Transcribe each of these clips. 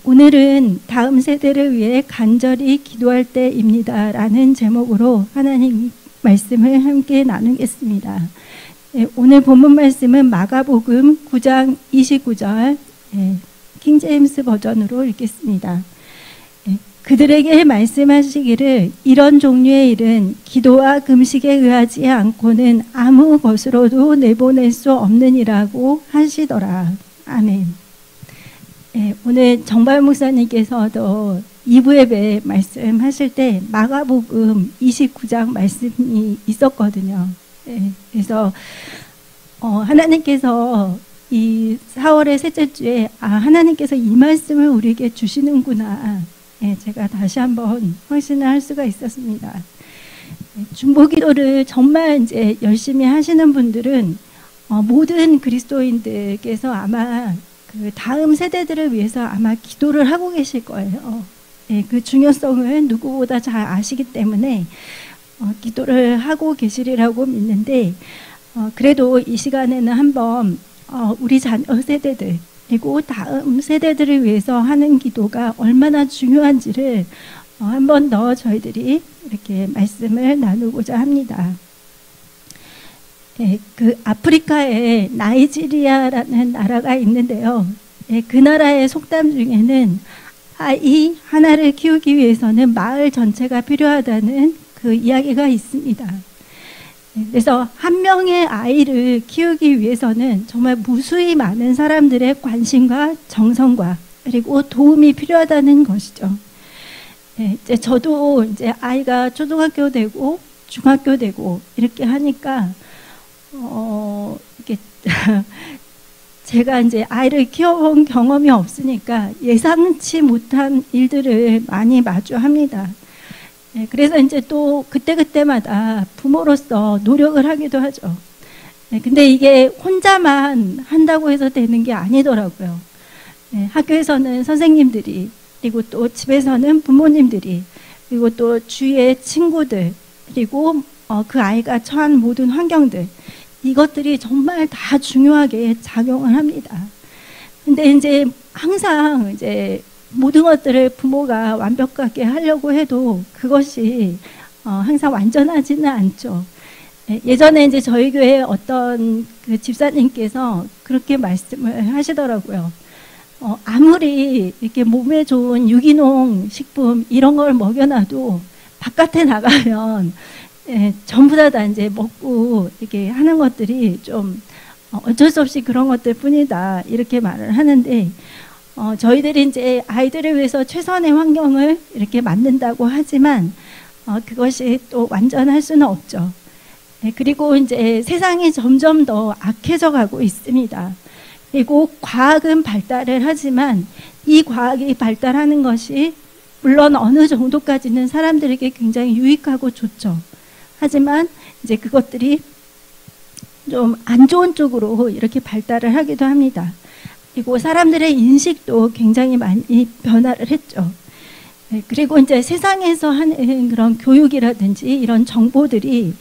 오늘은 다음 세대를 위해 간절히 기도할 때입니다 라는 제목으로 하나님 말씀을 함께 나누겠습니다. 오늘 본문 말씀은 마가복음 9장 29절 킹제임스 버전으로 읽겠습니다. 그들에게 말씀하시기를 이런 종류의 일은 기도와 금식에 의하지 않고는 아무 것으로도 내보낼 수 없느니라고 하시더라. 아멘. 오늘 정발 목사님께서도 2부 예배 말씀하실 때 마가복음 29장 말씀이 있었거든요. 그래서 하나님께서 이 4월의 셋째 주에 하나님께서 이 말씀을 우리에게 주시는구나. 제가 다시 한번 확신을 할 수가 있었습니다. 중보기도를 정말 이제 열심히 하시는 분들은 모든 그리스도인들께서 아마 그 다음 세대들을 위해서 아마 기도를 하고 계실 거예요. 그 중요성을 누구보다 잘 아시기 때문에 기도를 하고 계시리라고 믿는데, 그래도 이 시간에는 한번 우리 자녀 세대들 그리고 다음 세대들을 위해서 하는 기도가 얼마나 중요한지를 한 번 더 저희들이 이렇게 말씀을 나누고자 합니다. 그 아프리카에 나이지리아라는 나라가 있는데요. 그 나라의 속담 중에는 아이 하나를 키우기 위해서는 마을 전체가 필요하다는 그 이야기가 있습니다. 그래서 한 명의 아이를 키우기 위해서는 정말 무수히 많은 사람들의 관심과 정성과 그리고 도움이 필요하다는 것이죠. 이제 저도 이제 아이가 초등학교 되고 중학교 되고 이렇게 하니까 이렇게 제가 이제 아이를 키워본 경험이 없으니까 예상치 못한 일들을 많이 마주합니다. 그래서 이제 또 그때그때마다 부모로서 노력을 하기도 하죠. 근데 이게 혼자만 한다고 해서 되는 게 아니더라고요. 학교에서는 선생님들이, 그리고 또 집에서는 부모님들이, 그리고 또 주위의 친구들, 그리고 그 아이가 처한 모든 환경들, 이것들이 정말 다 중요하게 작용을 합니다. 근데 이제 항상 이제 모든 것들을 부모가 완벽하게 하려고 해도 그것이 항상 완전하지는 않죠. 예전에 이제 저희 교회 어떤 그 집사님께서 그렇게 말씀을 하시더라고요. 아무리 이렇게 몸에 좋은 유기농 식품 이런 걸 먹여놔도 바깥에 나가면 전부 다 이제 먹고 이렇게 하는 것들이 좀 어쩔 수 없이 그런 것들 뿐이다 이렇게 말을 하는데, 저희들이 이제 아이들을 위해서 최선의 환경을 이렇게 만든다고 하지만 그것이 또 완전할 수는 없죠. 그리고 이제 세상이 점점 더 악해져 가고 있습니다. 그리고 과학은 발달을 하지만 이 과학이 발달하는 것이 물론 어느 정도까지는 사람들에게 굉장히 유익하고 좋죠. 하지만 이제 그것들이 좀 안 좋은 쪽으로 이렇게 발달을 하기도 합니다. 그리고 사람들의 인식도 굉장히 많이 변화를 했죠. 그리고 이제 세상에서 하는 그런 교육이라든지 이런 정보들이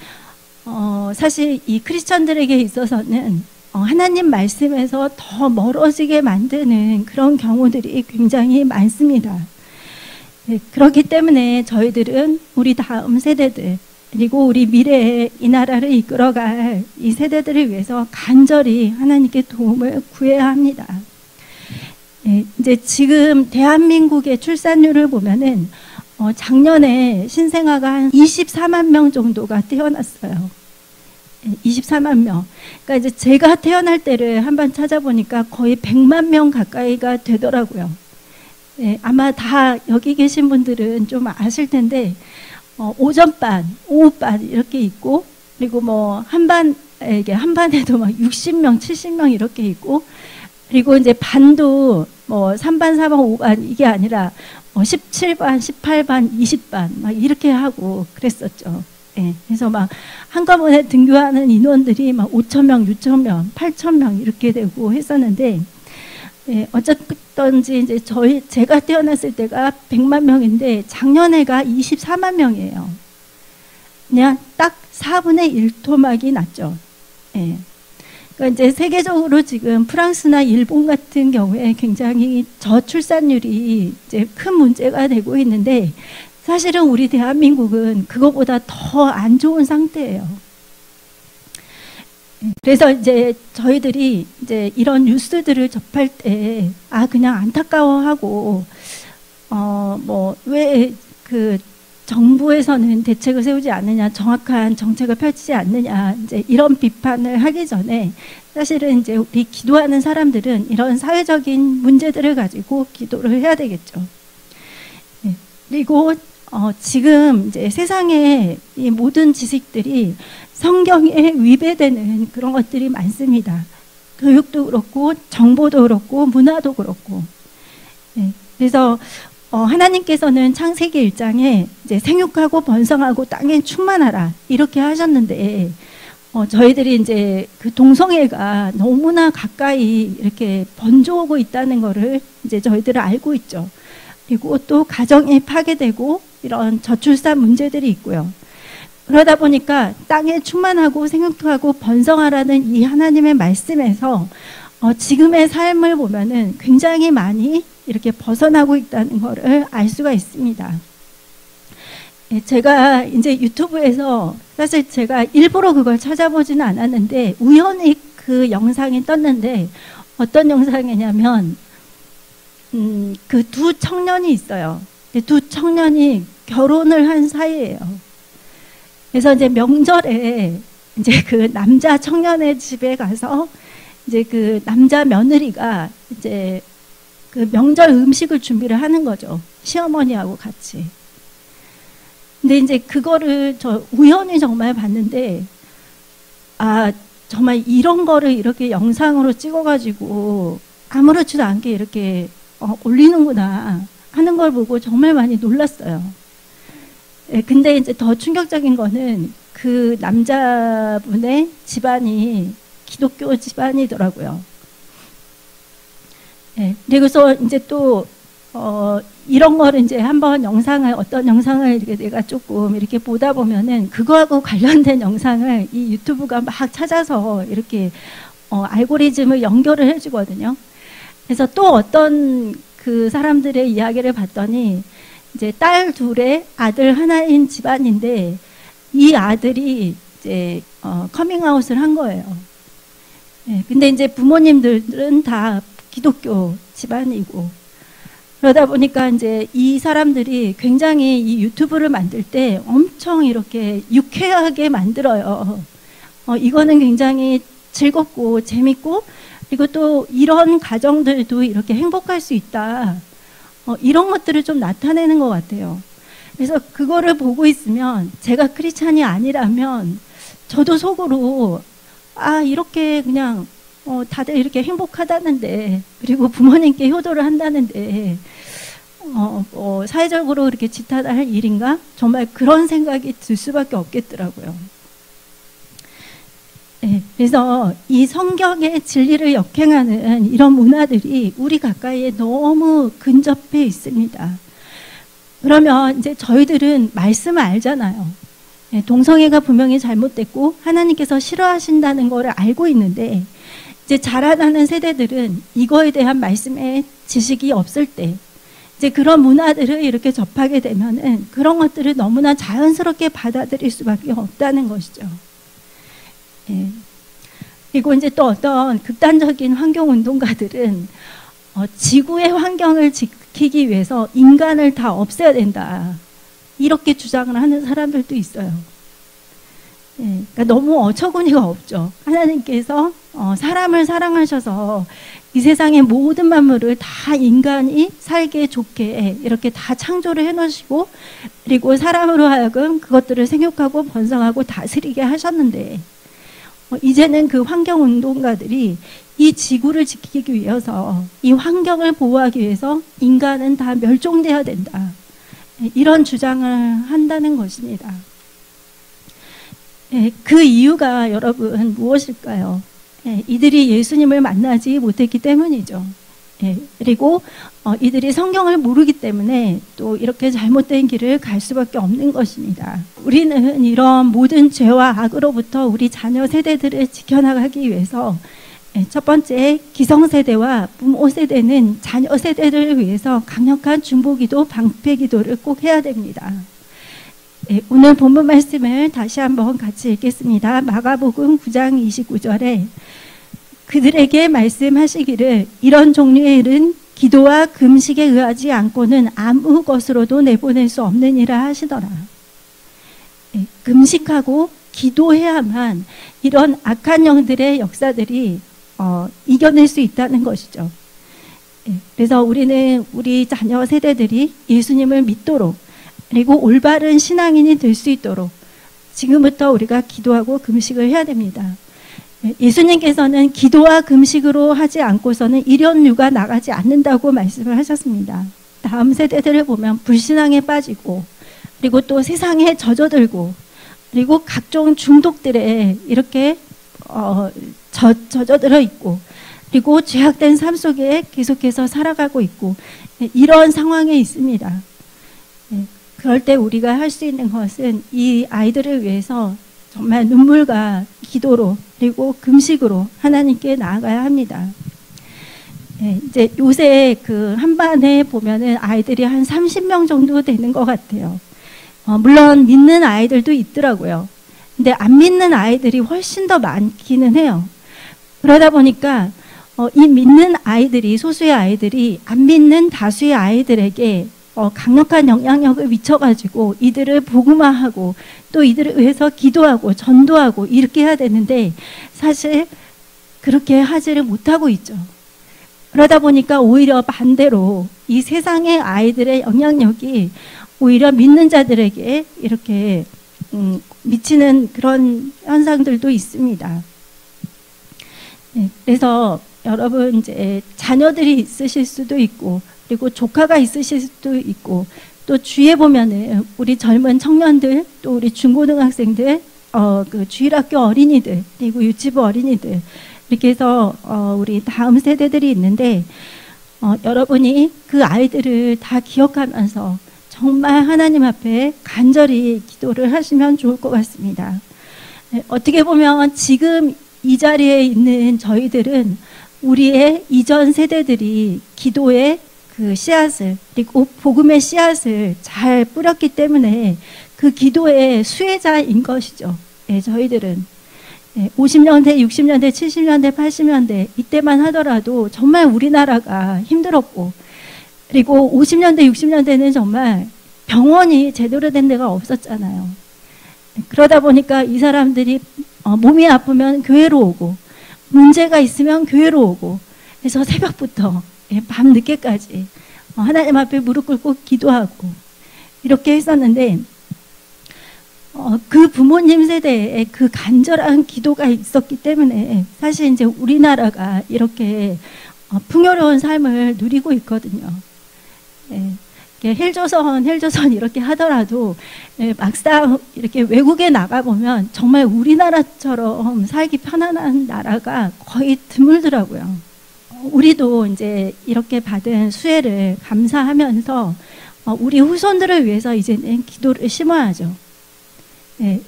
사실 이 크리스천들에게 있어서는 하나님 말씀에서 더 멀어지게 만드는 그런 경우들이 굉장히 많습니다. 그렇기 때문에 저희들은 우리 다음 세대들 그리고 우리 미래에 이 나라를 이끌어갈 이 세대들을 위해서 간절히 하나님께 도움을 구해야 합니다. 이제 지금 대한민국의 출산율을 보면은 작년에 신생아가 한 24만 명 정도가 태어났어요. 24만 명. 그러니까 이제 제가 태어날 때를 한번 찾아보니까 거의 100만 명 가까이가 되더라고요. 아마 다 여기 계신 분들은 좀 아실 텐데 오전반, 오후반 이렇게 있고, 그리고 뭐 한반에게 한반에도 막 60명, 70명 이렇게 있고, 그리고 이제 반도 뭐 3반, 4반, 5반 이게 아니라 17반, 18반, 20반 막 이렇게 하고 그랬었죠. 그래서 막 한꺼번에 등교하는 인원들이 막 5,000명, 6,000명, 8,000명 이렇게 되고 했었는데, 어쨌든지 이제 제가 태어났을 때가 100만 명인데 작년에가 24만 명이에요. 그냥 딱 4분의 1토막이 났죠. 그러니까 이제 세계적으로 지금 프랑스나 일본 같은 경우에 굉장히 저출산율이 이제 큰 문제가 되고 있는데 사실은 우리 대한민국은 그거보다 더 안 좋은 상태예요. 그래서 이제 저희들이 이제 이런 뉴스들을 접할 때 그냥 안타까워하고 뭐 왜 그 정부에서는 대책을 세우지 않느냐, 정확한 정책을 펼치지 않느냐, 이제 이런 비판을 하기 전에 사실은 이제 우리 기도하는 사람들은 이런 사회적인 문제들을 가지고 기도를 해야 되겠죠. 그리고 지금 이제 세상의 이 모든 지식들이 성경에 위배되는 그런 것들이 많습니다. 교육도 그렇고 정보도 그렇고 문화도 그렇고. 그래서 하나님께서는 창세기 1장에 이제 생육하고 번성하고 땅에 충만하라 이렇게 하셨는데 저희들이 이제 그 동성애가 너무나 가까이 이렇게 번져오고 있다는 거를 이제 저희들은 알고 있죠. 그리고 또 가정이 파괴되고 이런 저출산 문제들이 있고요. 그러다 보니까 땅에 충만하고 생육하고 번성하라는 이 하나님의 말씀에서 지금의 삶을 보면은 굉장히 많이 이렇게 벗어나고 있다는 것을 알 수가 있습니다. 제가 이제 유튜브에서 사실 제가 일부러 그걸 찾아보지는 않았는데 우연히 그 영상이 떴는데 어떤 영상이냐면 그 두 청년이 있어요. 두 청년이 결혼을 한 사이예요. 그래서 이제 명절에 이제 그 남자 청년의 집에 가서 이제 그 남자 며느리가 이제 그 명절 음식을 준비를 하는 거죠. 시어머니하고 같이. 근데 이제 그거를 저 우연히 정말 봤는데 정말 이런 거를 이렇게 영상으로 찍어가지고 아무렇지도 않게 이렇게 올리는구나 하는 걸 보고 정말 많이 놀랐어요. 근데 이제 더 충격적인 거는 그 남자분의 집안이 기독교 집안이더라고요. 그래서 이제 또 이런 거를 이제 한번 어떤 영상을 이렇게 내가 조금 이렇게 보다 보면은 그거하고 관련된 영상을 이 유튜브가 막 찾아서 이렇게 알고리즘을 연결을 해주거든요. 그래서 또 어떤 그 사람들의 이야기를 봤더니 이제 딸 둘에 아들 하나인 집안인데 이 아들이 이제 커밍아웃을 한 거예요. 근데 이제 부모님들은 다 기독교 집안이고 그러다 보니까 이제 이 사람들이 굉장히 이 유튜브를 만들 때 엄청 이렇게 유쾌하게 만들어요. 이거는 굉장히 즐겁고 재밌고 그리고 또 이런 가정들도 이렇게 행복할 수 있다. 이런 것들을 좀 나타내는 것 같아요. 그래서 그거를 보고 있으면 제가 크리스찬이 아니라면 저도 속으로 이렇게 그냥 다들 이렇게 행복하다는데 그리고 부모님께 효도를 한다는데 사회적으로 이렇게 지탄할 일인가? 정말 그런 생각이 들 수밖에 없겠더라고요. 그래서 이 성경의 진리를 역행하는 이런 문화들이 우리 가까이에 너무 근접해 있습니다. 그러면 이제 저희들은 말씀을 알잖아요. 동성애가 분명히 잘못됐고 하나님께서 싫어하신다는 것을 알고 있는데 이제 자라나는 세대들은 이거에 대한 말씀의 지식이 없을 때 이제 그런 문화들을 이렇게 접하게 되면은 그런 것들을 너무나 자연스럽게 받아들일 수밖에 없다는 것이죠. 그리고 이제 또 어떤 극단적인 환경운동가들은 지구의 환경을 지키기 위해서 인간을 다 없애야 된다. 이렇게 주장을 하는 사람들도 있어요. 그러니까 너무 어처구니가 없죠. 하나님께서 사람을 사랑하셔서 이 세상의 모든 만물을 다 인간이 살기 좋게 이렇게 다 창조를 해놓으시고 그리고 사람으로 하여금 그것들을 생육하고 번성하고 다스리게 하셨는데 이제는 그 환경운동가들이 이 지구를 지키기 위해서 이 환경을 보호하기 위해서 인간은 다 멸종돼야 된다. 이런 주장을 한다는 것입니다. 그 이유가 여러분 무엇일까요? 이들이 예수님을 만나지 못했기 때문이죠. 그리고 이들이 성경을 모르기 때문에 또 이렇게 잘못된 길을 갈 수밖에 없는 것입니다. 우리는 이런 모든 죄와 악으로부터 우리 자녀 세대들을 지켜나가기 위해서 첫 번째, 기성세대와 부모 세대는 자녀 세대를 위해서 강력한 중보기도, 방패기도를 꼭 해야 됩니다. 오늘 본문 말씀을 다시 한번 같이 읽겠습니다. 마가복음 9장 29절에 그들에게 말씀하시기를 이런 종류의 일은 기도와 금식에 의하지 않고는 아무 것으로도 내보낼 수 없느니라 하시더라. 금식하고 기도해야만 이런 악한 영들의 역사들이 이겨낼 수 있다는 것이죠. 그래서 우리는 우리 자녀 세대들이 예수님을 믿도록 그리고 올바른 신앙인이 될 수 있도록 지금부터 우리가 기도하고 금식을 해야 됩니다. 예수님께서는 기도와 금식으로 하지 않고서는 일연류가 나가지 않는다고 말씀을 하셨습니다. 다음 세대들을 보면 불신앙에 빠지고 그리고 또 세상에 젖어들고 그리고 각종 중독들에 이렇게 젖어들어 있고 그리고 죄악된 삶 속에 계속해서 살아가고 있고 이런 상황에 있습니다. 그럴 때 우리가 할 수 있는 것은 이 아이들을 위해서 정말 눈물과 기도로 그리고 금식으로 하나님께 나아가야 합니다. 이제 요새 그 한반에 보면은 아이들이 한 30명 정도 되는 것 같아요. 물론 믿는 아이들도 있더라고요. 근데 안 믿는 아이들이 훨씬 더 많기는 해요. 그러다 보니까 이 믿는 아이들이, 소수의 아이들이 안 믿는 다수의 아이들에게 강력한 영향력을 미쳐가지고 이들을 복음화하고 또 이들을 위해서 기도하고 전도하고 이렇게 해야 되는데 사실 그렇게 하지를 못하고 있죠. 그러다 보니까 오히려 반대로 이 세상의 아이들의 영향력이 오히려 믿는 자들에게 이렇게 미치는 그런 현상들도 있습니다. 그래서 여러분 이제 자녀들이 있으실 수도 있고 그리고 조카가 있으실 수도 있고 또 주위에 보면은 우리 젊은 청년들 또 우리 중고등학생들 그 주일학교 어린이들 그리고 유치부 어린이들 이렇게 해서 우리 다음 세대들이 있는데 여러분이 그 아이들을 다 기억하면서 정말 하나님 앞에 간절히 기도를 하시면 좋을 것 같습니다. 어떻게 보면 지금 이 자리에 있는 저희들은 우리의 이전 세대들이 기도의 그 씨앗을 그리고 복음의 씨앗을 잘 뿌렸기 때문에 그 기도의 수혜자인 것이죠. 저희들은 50년대, 60년대, 70년대, 80년대 이때만 하더라도 정말 우리나라가 힘들었고 그리고 50년대, 60년대는 정말 병원이 제대로 된 데가 없었잖아요. 그러다 보니까 이 사람들이 몸이 아프면 교회로 오고 문제가 있으면 교회로 오고 그래서 새벽부터 밤 늦게까지 하나님 앞에 무릎 꿇고 기도하고 이렇게 했었는데 그 부모님 세대에 그 간절한 기도가 있었기 때문에 사실 이제 우리나라가 이렇게 풍요로운 삶을 누리고 있거든요. 헬조선 이렇게 하더라도 막상 이렇게 외국에 나가보면 정말 우리나라처럼 살기 편안한 나라가 거의 드물더라고요. 우리도 이제 이렇게 받은 수혜를 감사하면서 우리 후손들을 위해서 이제는 기도를 심어야죠.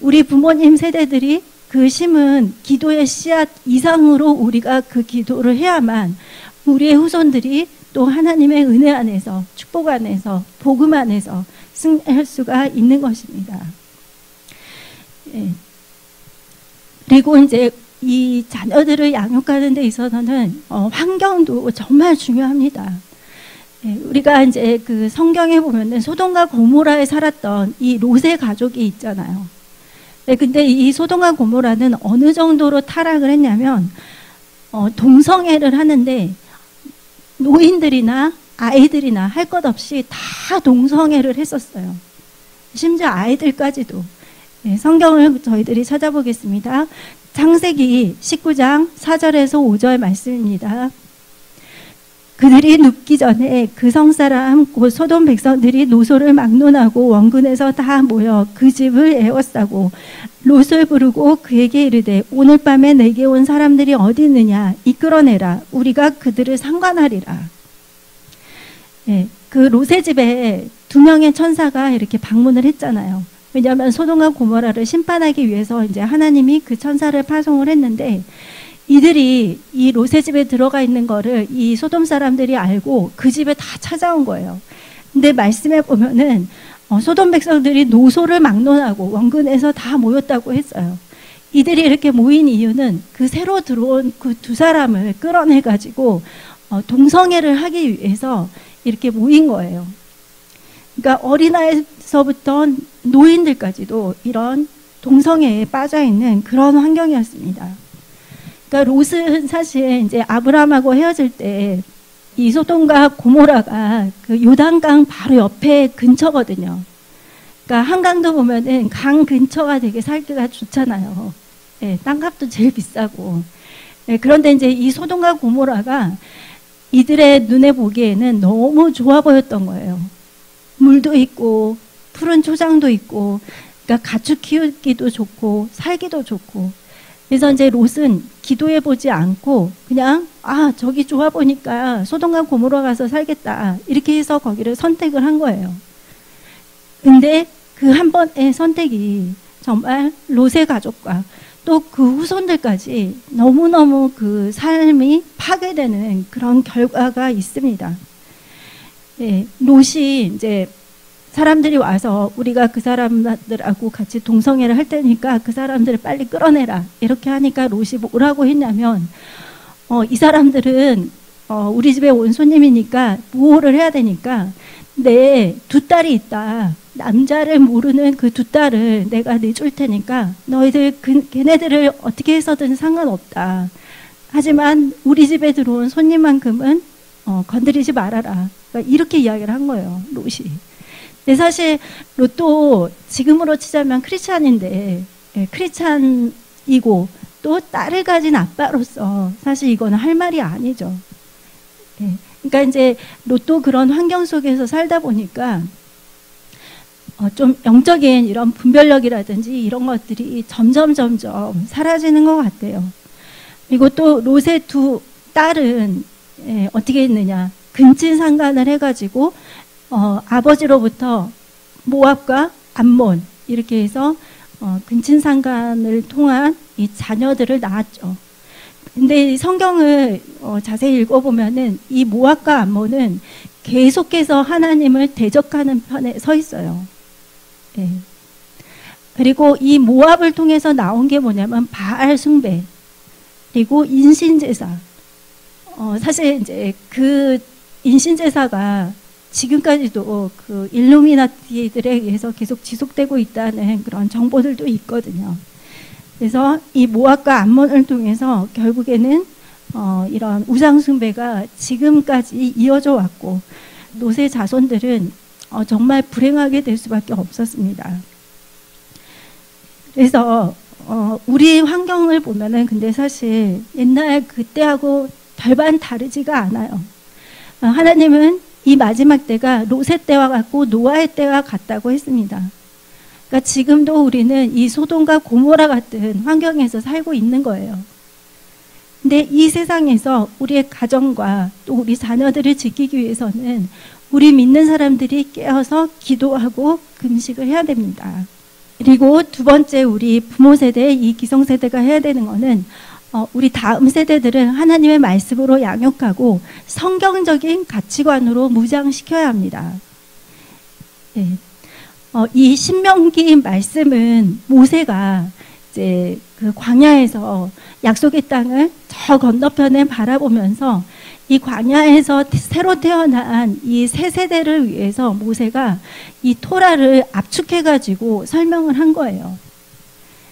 우리 부모님 세대들이 그 심은 기도의 씨앗 이상으로 우리가 그 기도를 해야만 우리의 후손들이 또 하나님의 은혜 안에서 축복 안에서 복음 안에서 승리할 수가 있는 것입니다. 그리고 이제 이 자녀들을 양육하는 데 있어서는 환경도 정말 중요합니다. 우리가 이제 그 성경에 보면은 소돔과 고모라에 살았던 이 롯의 가족이 있잖아요. 근데 이 소돔과 고모라는 어느 정도로 타락을 했냐면 동성애를 하는데 노인들이나 아이들이나 할 것 없이 다 동성애를 했었어요. 심지어 아이들까지도. 성경을 저희들이 찾아보겠습니다. 창세기 19장 4절에서 5절 말씀입니다. 그들이 눕기 전에 그 성사람 곧 소돔 백성들이 노소를 막론하고 원근에서 다 모여 그 집을 에워싸고 롯을 부르고 그에게 이르되 오늘 밤에 내게 온 사람들이 어디 있느냐 이끌어내라 우리가 그들을 상관하리라. 그 롯의 집에 2명의 천사가 이렇게 방문을 했잖아요. 왜냐하면 소돔과 고모라를 심판하기 위해서 이제 하나님이 그 천사를 파송을 했는데 이들이 이 롯의 집에 들어가 있는 거를 이 소돔 사람들이 알고 그 집에 다 찾아온 거예요. 근데 말씀에 보면은 소돔 백성들이 노소를 막론하고 원근에서 다 모였다고 했어요. 이들이 이렇게 모인 이유는 그 새로 들어온 그 두 사람을 끌어내가지고 동성애를 하기 위해서 이렇게 모인 거예요. 그러니까 어린아이서부터 노인들까지도 이런 동성애에 빠져 있는 그런 환경이었습니다. 그러니까 롯은 사실 이제 아브라함하고 헤어질 때 이 소돔과 고모라가 그 요단강 바로 옆에 근처거든요. 그러니까 한강도 보면은 강 근처가 되게 살기가 좋잖아요. 예, 땅값도 제일 비싸고. 예, 그런데 이제 이 소돔과 고모라가 이들의 눈에 보기에는 너무 좋아 보였던 거예요. 물도 있고 푸른 초장도 있고, 그러니까 가축 키우기도 좋고 살기도 좋고. 그래서 이제 롯은 기도해 보지 않고 그냥 저기 좋아 보니까 소돔과 고모라 가서 살겠다 이렇게 해서 거기를 선택을 한 거예요. 근데 그 한 번의 선택이 정말 롯의 가족과 또 그 후손들까지 너무너무 그 삶이 파괴되는 그런 결과가 있습니다. 네, 롯이 이제 사람들이 와서 우리가 그 사람들하고 같이 동성애를 할 테니까 그 사람들을 빨리 끌어내라 이렇게 하니까 롯이 뭐라고 했냐면 이 사람들은 우리 집에 온 손님이니까 보호를 해야 되니까 내 두 딸이 있다. 남자를 모르는 그 두 딸을 내가 내줄 테니까 너희들 걔네들을 어떻게 해서든 상관없다. 하지만 우리 집에 들어온 손님만큼은 건드리지 말아라. 그러니까 이렇게 이야기를 한 거예요, 롯이. 근데 사실 롯도 지금으로 치자면 크리스찬인데, 크리스찬이고 또 딸을 가진 아빠로서 사실 이거는 할 말이 아니죠. 그러니까 이제 롯도 그런 환경 속에서 살다 보니까 좀 영적인 이런 분별력이라든지 이런 것들이 점점 사라지는 것 같아요. 그리고 또 롯의 두 딸은 어떻게 했느냐, 근친상간을 해가지고 아버지로부터 모압과 암몬 이렇게 해서 근친상간을 통한 이 자녀들을 낳았죠. 근데 성경을 자세히 읽어보면은 이 모압과 암몬은 계속해서 하나님을 대적하는 편에 서 있어요. 예. 그리고 이 모압을 통해서 나온 게 뭐냐면 바알 숭배, 그리고 인신제사. 사실 이제 그 인신제사가 지금까지도 그 일루미나티들에 의해서 계속 지속되고 있다는 그런 정보들도 있거든요. 그래서 이 모압과 암몬을 통해서 결국에는 이런 우상숭배가 지금까지 이어져 왔고 롯의 자손들은 정말 불행하게 될 수밖에 없었습니다. 그래서 우리 환경을 보면은 근데 사실 옛날 그때하고 별반 다르지가 않아요. 하나님은 이 마지막 때가 롯의 때와 같고 노아의 때와 같다고 했습니다. 그러니까 지금도 우리는 이 소돔과 고모라 같은 환경에서 살고 있는 거예요. 근데 이 세상에서 우리의 가정과 또 우리 자녀들을 지키기 위해서는 우리 믿는 사람들이 깨어서 기도하고 금식을 해야 됩니다. 그리고 두 번째, 우리 부모 세대, 이 기성세대가 해야 되는 거는 우리 다음 세대들은 하나님의 말씀으로 양육하고 성경적인 가치관으로 무장시켜야 합니다. 네. 이 신명기 말씀은 모세가 이제 그 광야에서 약속의 땅을 저 건너편에 바라보면서 이 광야에서 새로 태어난 이 새 세대를 위해서 모세가 이 토라를 압축해가지고 설명을 한 거예요.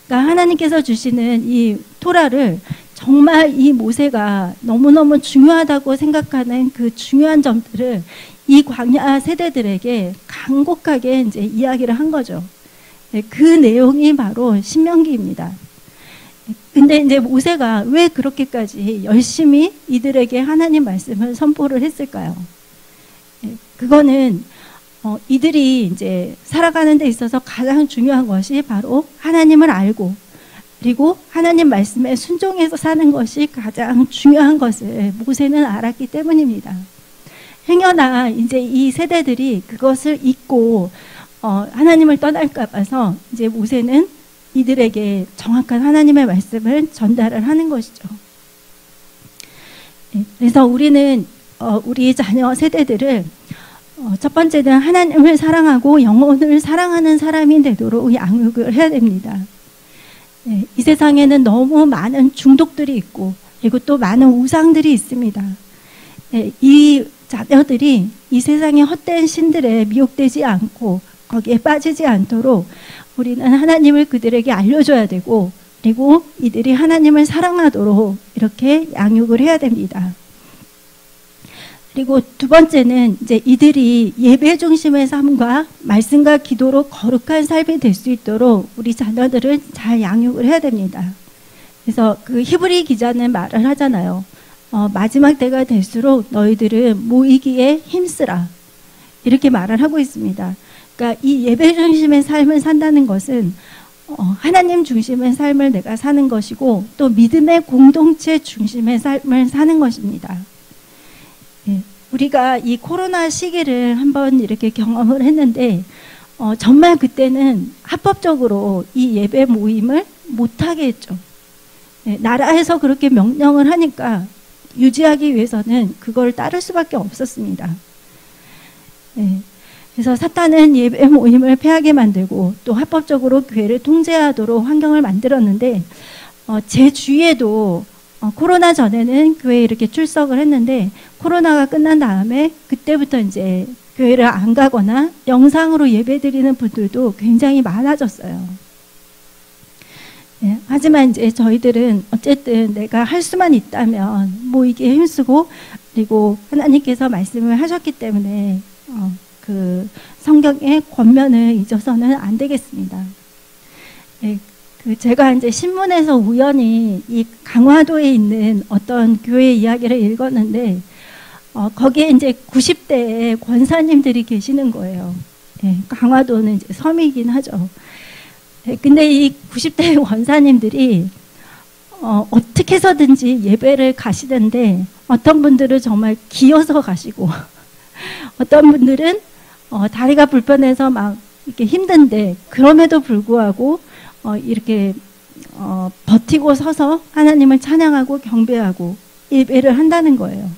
그러니까 하나님께서 주시는 이 토라를 정말 이 모세가 너무너무 중요하다고 생각하는 그 중요한 점들을 이 광야 세대들에게 간곡하게 이제 이야기를 한 거죠. 그 내용이 바로 신명기입니다. 근데 이제 모세가 왜 그렇게까지 열심히 이들에게 하나님 말씀을 선포를 했을까요? 그거는 이들이 이제 살아가는 데 있어서 가장 중요한 것이 바로 하나님을 알고 그리고 하나님 말씀에 순종해서 사는 것이 가장 중요한 것을 모세는 알았기 때문입니다. 행여나 이제 이 세대들이 그것을 잊고 하나님을 떠날까 봐서 이제 모세는 이들에게 정확한 하나님의 말씀을 전달을 하는 것이죠. 그래서 우리는 우리 자녀 세대들을 첫 번째는 하나님을 사랑하고 영혼을 사랑하는 사람이 되도록 양육을 해야 됩니다. 이 세상에는 너무 많은 중독들이 있고 그리고 또 많은 우상들이 있습니다. 이 자녀들이 이 세상의 헛된 신들에 미혹되지 않고 거기에 빠지지 않도록 우리는 하나님을 그들에게 알려줘야 되고 그리고 이들이 하나님을 사랑하도록 이렇게 양육을 해야 됩니다. 그리고 두 번째는 이제 이들이 예배 중심의 삶과 말씀과 기도로 거룩한 삶이 될 수 있도록 우리 자녀들을 잘 양육을 해야 됩니다. 그래서 그 히브리 기자는 말을 하잖아요. 마지막 때가 될수록 너희들은 모이기에 힘쓰라. 이렇게 말을 하고 있습니다. 그러니까 이 예배 중심의 삶을 산다는 것은 하나님 중심의 삶을 내가 사는 것이고 또 믿음의 공동체 중심의 삶을 사는 것입니다. 우리가 이 코로나 시기를 한번 이렇게 경험을 했는데 정말 그때는 합법적으로 이 예배 모임을 못하게 했죠. 나라에서 그렇게 명령을 하니까 유지하기 위해서는 그걸 따를 수밖에 없었습니다. 그래서 사탄은 예배 모임을 폐하게 만들고 또 합법적으로 교회를 통제하도록 환경을 만들었는데 제 주위에도 코로나 전에는 교회에 이렇게 출석을 했는데 코로나가 끝난 다음에 그때부터 이제 교회를 안 가거나 영상으로 예배드리는 분들도 굉장히 많아졌어요. 하지만 이제 저희들은 어쨌든 내가 할 수만 있다면 모이기에 힘쓰고 그리고 하나님께서 말씀을 하셨기 때문에 그 성경의 권면을 잊어서는 안 되겠습니다. 제가 이제 신문에서 우연히 이 강화도에 있는 어떤 교회 이야기를 읽었는데 거기에 이제 90대 권사님들이 계시는 거예요. 강화도는 이제 섬이긴 하죠. 근데 이 90대 권사님들이 어떻게 해서든지 예배를 가시는데 어떤 분들은 정말 기어서 가시고 어떤 분들은 다리가 불편해서 막 이렇게 힘든데 그럼에도 불구하고 이렇게 버티고 서서 하나님을 찬양하고 경배하고 예배를 한다는 거예요.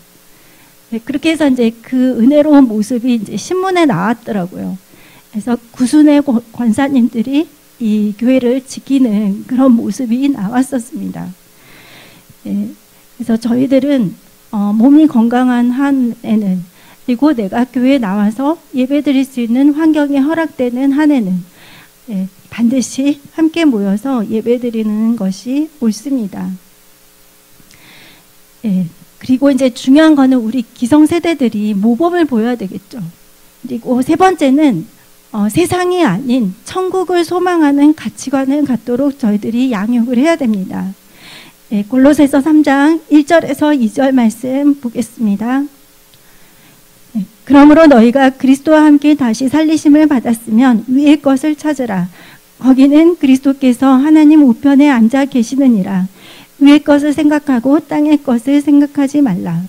그렇게 해서 이제 그 은혜로운 모습이 이제 신문에 나왔더라고요. 그래서 구순의 권사님들이 이 교회를 지키는 그런 모습이 나왔었습니다. 그래서 저희들은 몸이 건강한 한 해는 그리고 내가 교회에 나와서 예배드릴 수 있는 환경이 허락되는 한 해는 반드시 함께 모여서 예배드리는 것이 옳습니다. 그리고 이제 중요한 거는 우리 기성세대들이 모범을 보여야 되겠죠. 그리고 세 번째는 세상이 아닌 천국을 소망하는 가치관을 갖도록 저희들이 양육을 해야 됩니다. 골로새서 3장 1절에서 2절 말씀 보겠습니다. 그러므로 너희가 그리스도와 함께 다시 살리심을 받았으면 위의 것을 찾으라. 거기는 그리스도께서 하나님 우편에 앉아 계시느니라. 위의 것을 생각하고 땅의 것을 생각하지 말라.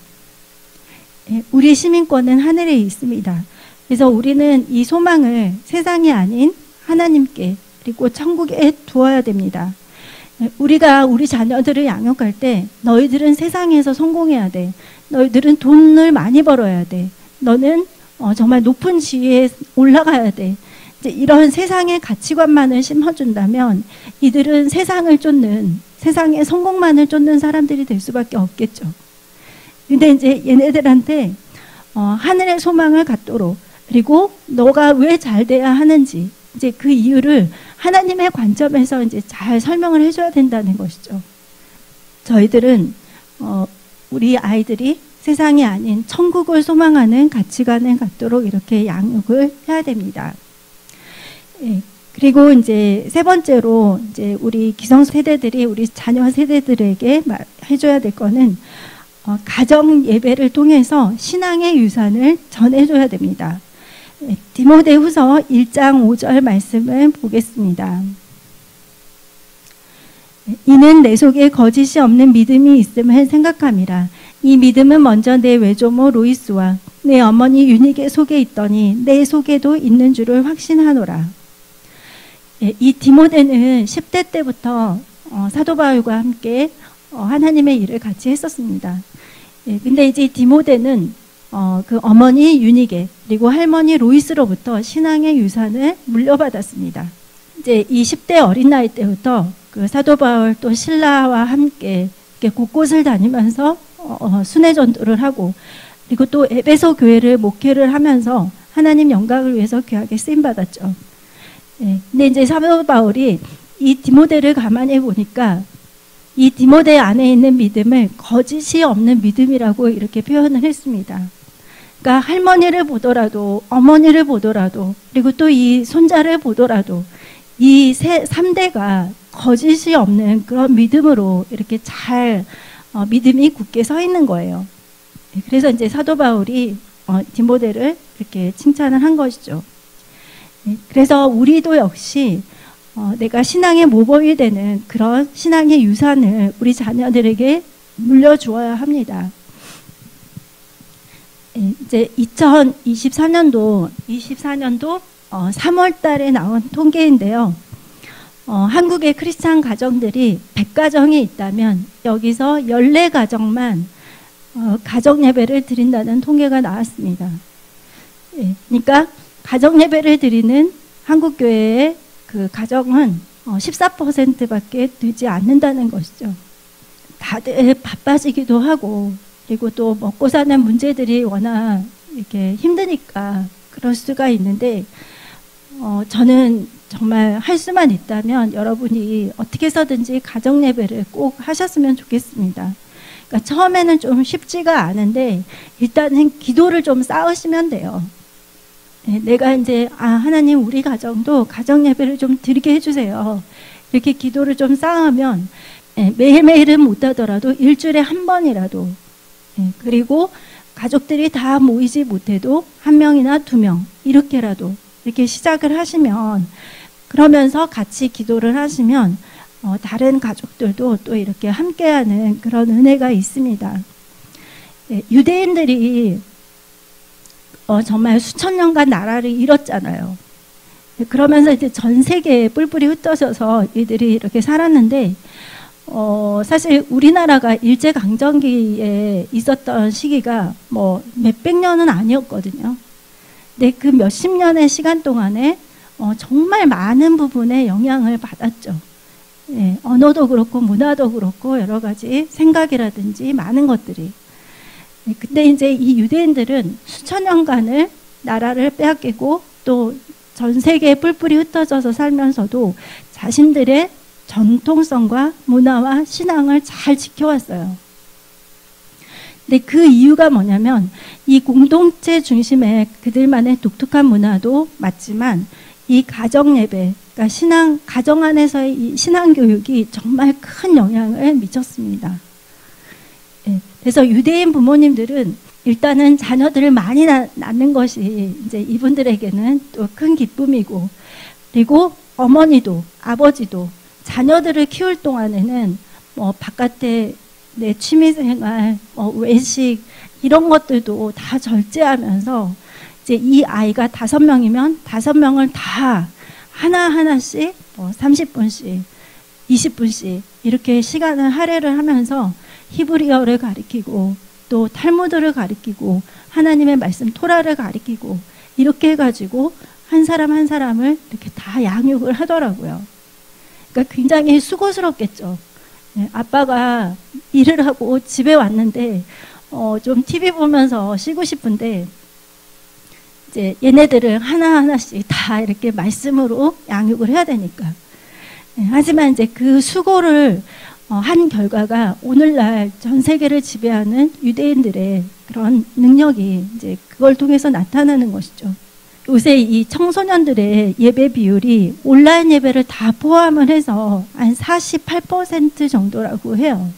우리 시민권은 하늘에 있습니다. 그래서 우리는 이 소망을 세상이 아닌 하나님께 그리고 천국에 두어야 됩니다. 우리가 우리 자녀들을 양육할 때 너희들은 세상에서 성공해야 돼. 너희들은 돈을 많이 벌어야 돼. 너는 정말 높은 지위에 올라가야 돼. 이제 이런 세상의 가치관만을 심어준다면 이들은 세상을 쫓는 세상의 성공만을 쫓는 사람들이 될 수밖에 없겠죠. 근데 이제 얘네들한테 하늘의 소망을 갖도록 그리고 너가 왜 잘 돼야 하는지 이제 그 이유를 하나님의 관점에서 이제 잘 설명을 해줘야 된다는 것이죠. 저희들은 우리 아이들이 세상이 아닌 천국을 소망하는 가치관을 갖도록 이렇게 양육을 해야 됩니다. 그리고 이제 세 번째로 이제 우리 기성 세대들이 우리 자녀 세대들에게 해줘야 될 거는 가정 예배를 통해서 신앙의 유산을 전해줘야 됩니다. 디모데후서 1장 5절 말씀을 보겠습니다. 이는 내 속에 거짓이 없는 믿음이 있음을 생각함이라. 이 믿음은 먼저 내 외조모 로이스와 내 어머니 유니게 속에 있더니 내 속에도 있는 줄을 확신하노라. 이 디모데는 10대 때부터 사도 바울과 함께 하나님의 일을 같이 했었습니다. 예, 근데 이제 디모데는 그 어머니 유니게 그리고 할머니 로이스로부터 신앙의 유산을 물려받았습니다. 이제 이 10대 어린 나이 때부터 그 사도 바울 또 신라와 함께 이렇게 곳곳을 다니면서 순회 전도를 하고 그리고 또 에베소 교회를 목회를 하면서 하나님 영광을 위해서 귀하게 쓰임 받았죠. 예, 근데 이제 사도 바울이 이 디모데를 가만히 보니까 이 디모데 안에 있는 믿음을 거짓이 없는 믿음이라고 이렇게 표현을 했습니다. 그러니까 할머니를 보더라도 어머니를 보더라도 그리고 또 이 손자를 보더라도 이 3대가 거짓이 없는 그런 믿음으로 이렇게 잘 믿음이 굳게 서 있는 거예요. 그래서 이제 사도 바울이 디모데를 이렇게 칭찬을 한 것이죠. 그래서 우리도 역시 내가 신앙의 모범이 되는 그런 신앙의 유산을 우리 자녀들에게 물려주어야 합니다. 이제 2024년도 3월 달에 나온 통계인데요. 한국의 크리스찬 가정들이 100가정이 있다면 여기서 14가정만 가정 예배를 드린다는 통계가 나왔습니다. 그러니까 가정 예배를 드리는 한국 교회의 그 가정은 14%밖에 되지 않는다는 것이죠. 다들 바빠지기도 하고 그리고 또 먹고 사는 문제들이 워낙 이렇게 힘드니까 그럴 수가 있는데 저는 정말 할 수만 있다면 여러분이 어떻게 해서든지 가정 예배를 꼭 하셨으면 좋겠습니다. 그러니까 처음에는 좀 쉽지가 않은데 일단은 기도를 좀 쌓으시면 돼요. 내가 이제 하나님 우리 가정도 가정 예배를 좀 드리게 해주세요. 이렇게 기도를 좀 쌓으면 매일매일은 못하더라도 일주일에 한 번이라도 그리고 가족들이 다 모이지 못해도 1명이나 2명 이렇게라도 이렇게 시작을 하시면 그러면서 같이 기도를 하시면 다른 가족들도 또 이렇게 함께하는 그런 은혜가 있습니다. 유대인들이 정말 수천 년간 나라를 잃었잖아요. 그러면서 이제 전 세계에 뿔뿔이 흩어져서 이들이 이렇게 살았는데 사실 우리나라가 일제강점기에 있었던 시기가 뭐 몇백 년은 아니었거든요. 근데 그 몇십 년의 시간 동안에 정말 많은 부분에 영향을 받았죠. 언어도 그렇고 문화도 그렇고 여러 가지 생각이라든지 많은 것들이. 근데 이제 이 유대인들은 수천 년간을 나라를 빼앗기고 또 전 세계에 뿔뿔이 흩어져서 살면서도 자신들의 전통성과 문화와 신앙을 잘 지켜왔어요. 근데 그 이유가 뭐냐면 이 공동체 중심의 그들만의 독특한 문화도 맞지만 이 가정 예배, 그러니까 가정 안에서의 이 신앙 교육이 정말 큰 영향을 미쳤습니다. 그래서 유대인 부모님들은 일단은 자녀들을 많이 낳는 것이 이제 이분들에게는 또 큰 기쁨이고 그리고 어머니도 아버지도 자녀들을 키울 동안에는 뭐 바깥에 내 취미생활, 외식 이런 것들도 다 절제하면서 이제 이 아이가 5명이면 5명을 다 하나하나씩 30분씩 20분씩 이렇게 시간을 할애를 하면서 히브리어를 가르치고 또 탈무드를 가르치고 하나님의 말씀 토라를 가르치고 이렇게 해가지고 한 사람 한 사람을 이렇게 다 양육을 하더라고요. 그러니까 굉장히 수고스럽겠죠. 아빠가 일을 하고 집에 왔는데 좀 TV 보면서 쉬고 싶은데 이제 얘네들을 하나하나씩 다 이렇게 말씀으로 양육을 해야 되니까. 하지만 이제 그 수고를 한 결과가 오늘날 전 세계를 지배하는 유대인들의 그런 능력이 이제 그걸 통해서 나타나는 것이죠. 요새 이 청소년들의 예배 비율이 온라인 예배를 다 포함을 해서 한 48% 정도라고 해요.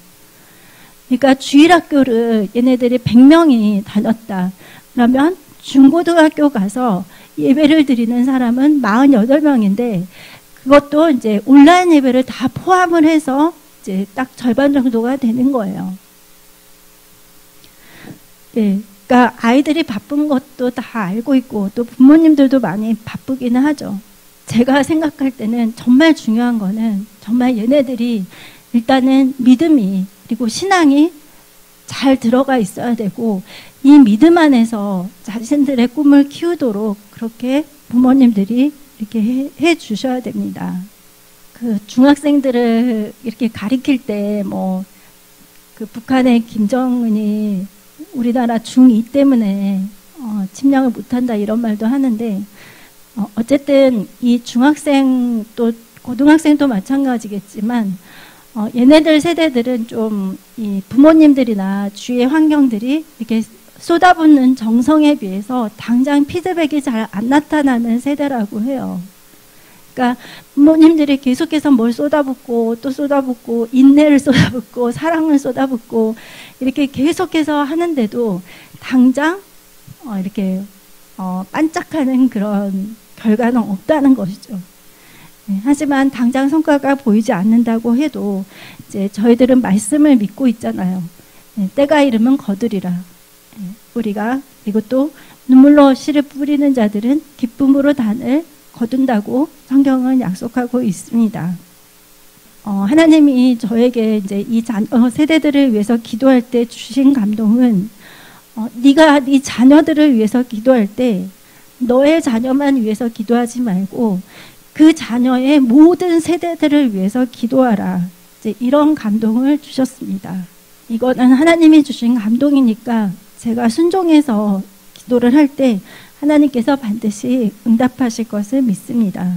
그러니까 주일학교를 얘네들이 100명이 다녔다. 그러면 중고등학교 가서 예배를 드리는 사람은 48명인데 그것도 이제 온라인 예배를 다 포함을 해서 이제 딱 절반 정도가 되는 거예요. 그러니까 아이들이 바쁜 것도 다 알고 있고 또 부모님들도 많이 바쁘기는 하죠. 제가 생각할 때는 정말 중요한 거는 정말 얘네들이 일단은 믿음이 그리고 신앙이 잘 들어가 있어야 되고 이 믿음 안에서 자신들의 꿈을 키우도록 그렇게 부모님들이 이렇게 해 주셔야 됩니다. 그 중학생들을 이렇게 가리킬 때 뭐 그 북한의 김정은이 우리나라 중2 때문에 침략을 못한다 이런 말도 하는데 어쨌든 이 중학생 또 고등학생도 마찬가지겠지만 얘네들 세대들은 좀 이 부모님들이나 주위의 환경들이 이렇게 쏟아붓는 정성에 비해서 당장 피드백이 잘 안 나타나는 세대라고 해요. 그러니까 부모님들이 계속해서 뭘 쏟아붓고 또 쏟아붓고 인내를 쏟아붓고 사랑을 쏟아붓고 이렇게 계속해서 하는데도 당장 이렇게 반짝하는 그런 결과는 없다는 것이죠. 네, 하지만 당장 성과가 보이지 않는다고 해도 이제 저희들은 말씀을 믿고 있잖아요. 네, 때가 이르면 거두리라. 네, 우리가 이것도 눈물로 씨를 뿌리는 자들은 기쁨으로 단을 거둔다고 성경은 약속하고 있습니다. 하나님이 저에게 이제 이 자녀 세대들을 위해서 기도할 때 주신 감동은 네가 네 자녀들을 위해서 기도할 때 너의 자녀만 위해서 기도하지 말고 그 자녀의 모든 세대들을 위해서 기도하라. 이제 이런 감동을 주셨습니다. 이거는 하나님이 주신 감동이니까 제가 순종해서 기도를 할 때 하나님께서 반드시 응답하실 것을 믿습니다.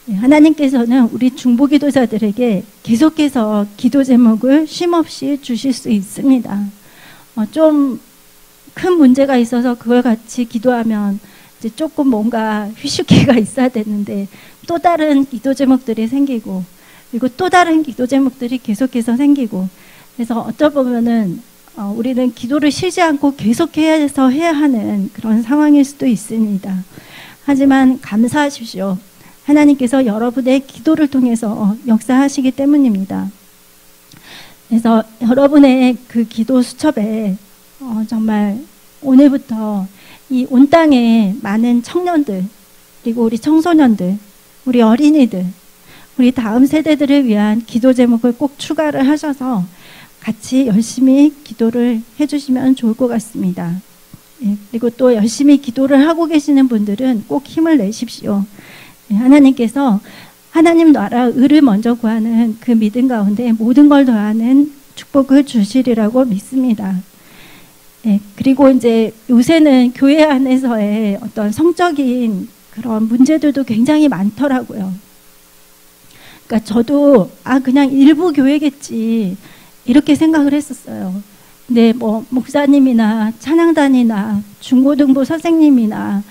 하나님께서는 우리 중보기도자들에게 계속해서 기도 제목을 쉼없이 주실 수 있습니다. 좀 큰 문제가 있어서 그걸 같이 기도하면 이제 조금 뭔가 휴식기가 있어야 되는데 또 다른 기도 제목들이 생기고 그리고 또 다른 기도 제목들이 계속해서 생기고 그래서 어쩌보면은 우리는 기도를 쉬지 않고 계속해서 해야 하는 그런 상황일 수도 있습니다. 하지만 감사하십시오. 하나님께서 여러분의 기도를 통해서 역사하시기 때문입니다. 그래서 여러분의 그 기도 수첩에 정말 오늘부터 이 온 땅에 많은 청년들 그리고 우리 청소년들 우리 어린이들 우리 다음 세대들을 위한 기도 제목을 꼭 추가를 하셔서 같이 열심히 기도를 해주시면 좋을 것 같습니다. 그리고 또 열심히 기도를 하고 계시는 분들은 꼭 힘을 내십시오. 하나님께서 하나님 나라 의를 먼저 구하는 그 믿음 가운데 모든 걸 더하는 축복을 주시리라고 믿습니다. 그리고 이제 요새는 교회 안에서의 어떤 성적인 그런 문제들도 굉장히 많더라고요. 그러니까 저도 그냥 일부 교회겠지 이렇게 생각을 했었어요. 근데 뭐 목사님이나 찬양단이나 중고등부 선생님이나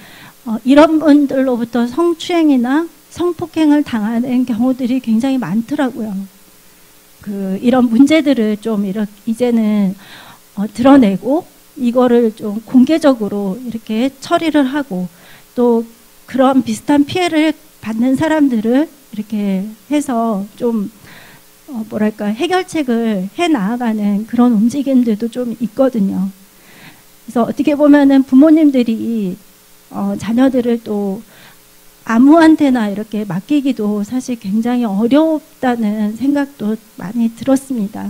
이런 분들로부터 성추행이나 성폭행을 당하는 경우들이 굉장히 많더라고요. 이런 문제들을 좀 이제는 드러내고 이거를 좀 공개적으로 이렇게 처리를 하고 또 그런 비슷한 피해를 받는 사람들을 이렇게 해서 좀 해결책을 해 나아가는 그런 움직임들도 좀 있거든요. 그래서 어떻게 보면은 부모님들이 자녀들을 또 아무한테나 이렇게 맡기기도 사실 굉장히 어렵다는 생각도 많이 들었습니다.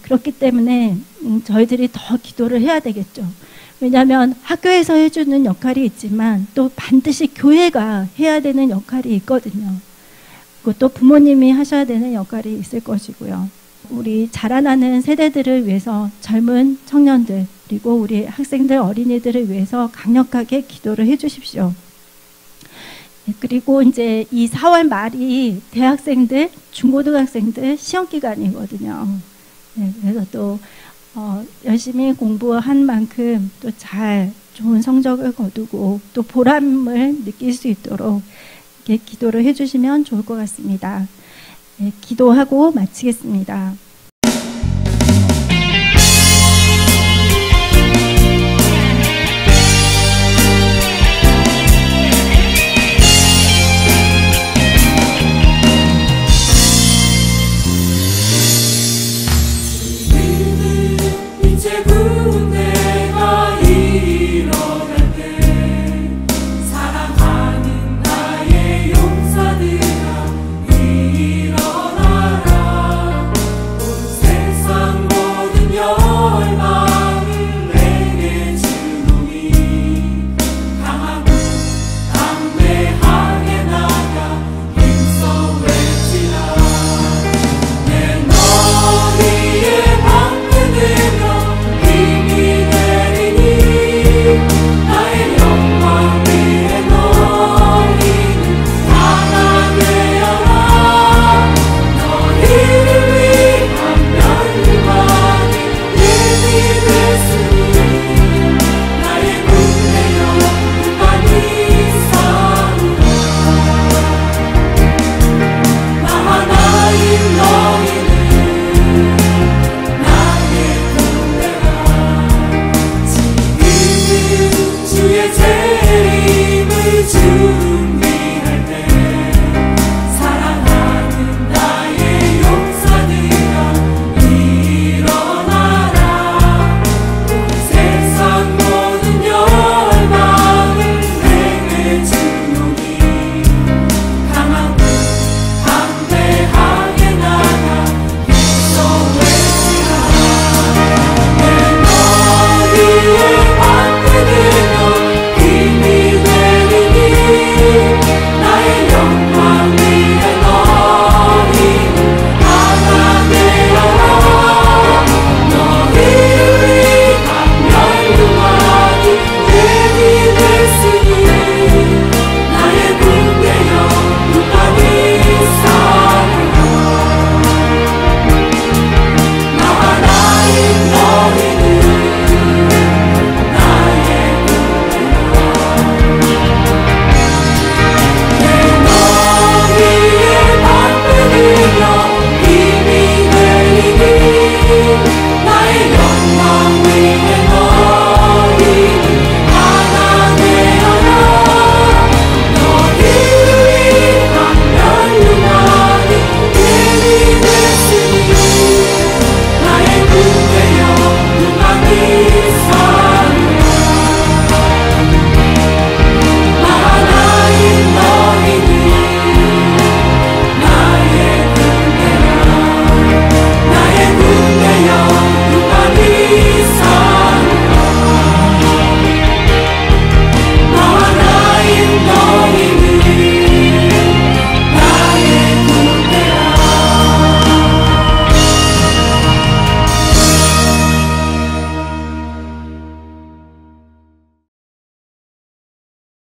그렇기 때문에 저희들이 더 기도를 해야 되겠죠. 왜냐하면 학교에서 해주는 역할이 있지만 또 반드시 교회가 해야 되는 역할이 있거든요. 그것도 부모님이 하셔야 되는 역할이 있을 것이고요. 우리 자라나는 세대들을 위해서 젊은 청년들 그리고 우리 학생들 어린이들을 위해서 강력하게 기도를 해 주십시오. 그리고 이제 이 4월 말이 대학생들, 중고등학생들 시험 기간이거든요. 그래서 또 열심히 공부한 만큼 또 잘 좋은 성적을 거두고 또 보람을 느낄 수 있도록 이렇게 기도를 해주시면 좋을 것 같습니다. 기도하고 마치겠습니다.